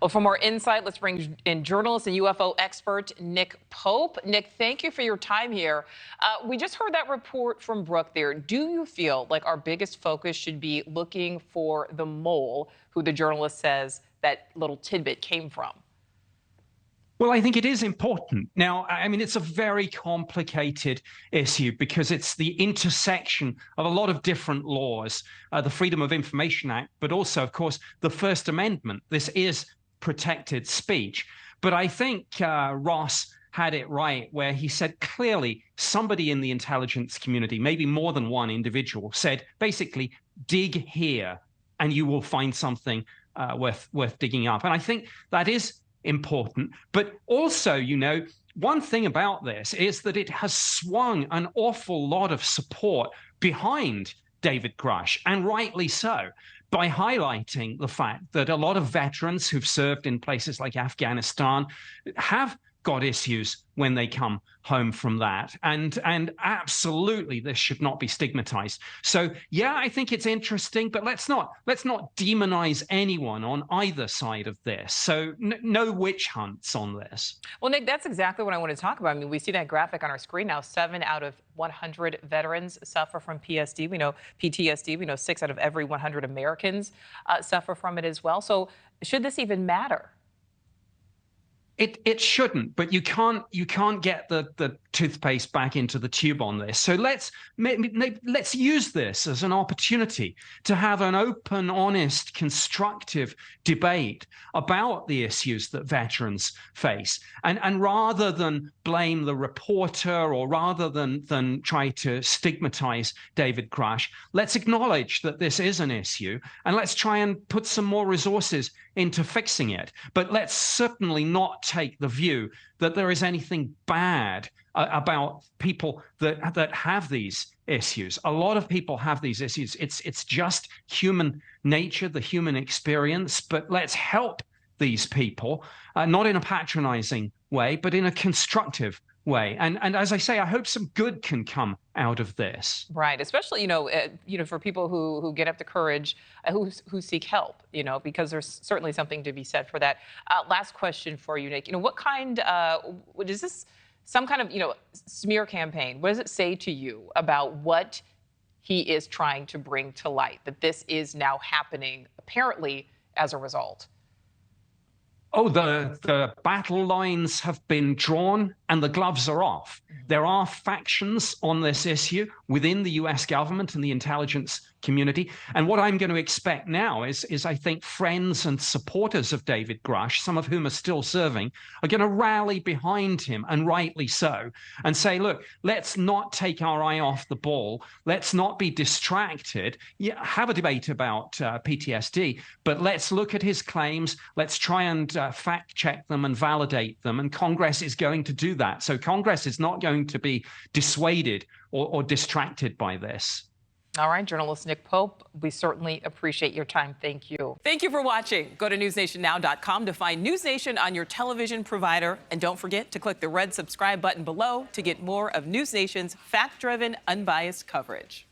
Well, for more insight, let's bring in journalist and UFO expert Nick Pope. Nick, thank you for your time here. We just heard that report from Brooke there. Do you feel like our biggest focus should be looking for the mole, who the journalist says that little tidbit came from? Well, I think it is important. Now, I mean, it's a very complicated issue because it's the intersection of a lot of different laws, the Freedom of Information Act, but also, of course, the First Amendment. This is protected speech. But I think Ross had it right where he said clearly somebody in the intelligence community, maybe more than one individual, said basically, dig here and you will find something worth digging up. And I think that is important. But also, you know, one thing about this is that it has swung an awful lot of support behind David Grusch, and rightly so, by highlighting the fact that a lot of veterans who've served in places like Afghanistan have got issues when they come home from that. And absolutely, this should not be stigmatized. So, yeah, I think it's interesting, but let's not demonize anyone on either side of this. So no witch hunts on this. Well, Nick, that's exactly what I want to talk about. I mean, we see that graphic on our screen now. 7 out of 100 veterans suffer from PTSD. We know 6 out of every 100 Americans suffer from it as well. So should this even matter? It shouldn't, but you can't get the toothpaste back into the tube on this. So let's use this as an opportunity to have an open, honest, constructive debate about the issues that veterans face. And rather than blame the reporter or rather than try to stigmatize David Grusch, let's acknowledge that this is an issue and let's try and put some more resources into fixing it. But let's certainly not take the view that there is anything bad about people that have these issues. A lot of people have these issues. It's just human nature, the human experience. But let's help these people, not in a patronizing way, but in a constructive way. And as I say, I hope some good can come out of this. Right, especially for people who get up the courage, who seek help, because there's certainly something to be said for that. Last question for you, Nick. What kind is this? Some kind of smear campaign? What does it say to you about what he is trying to bring to light? That this is now happening apparently as a result. Oh, the battle lines have been drawn and the gloves are off. There are factions on this issue within the US government and the intelligence community. And what I'm going to expect now is I think friends and supporters of David Grusch, some of whom are still serving, are going to rally behind him, and rightly so, and say, look, let's not take our eye off the ball. Let's not be distracted. Yeah, have a debate about PTSD, but let's look at his claims. Let's try and fact check them and validate them. And Congress is going to do that. So Congress is not going to be dissuaded or distracted by this. All right, journalist Nick Pope, we certainly appreciate your time. Thank you. Thank you for watching. Go to newsnationnow.com to find NewsNation on your television provider. And don't forget to click the red subscribe button below to get more of NewsNation's fact-driven, unbiased coverage.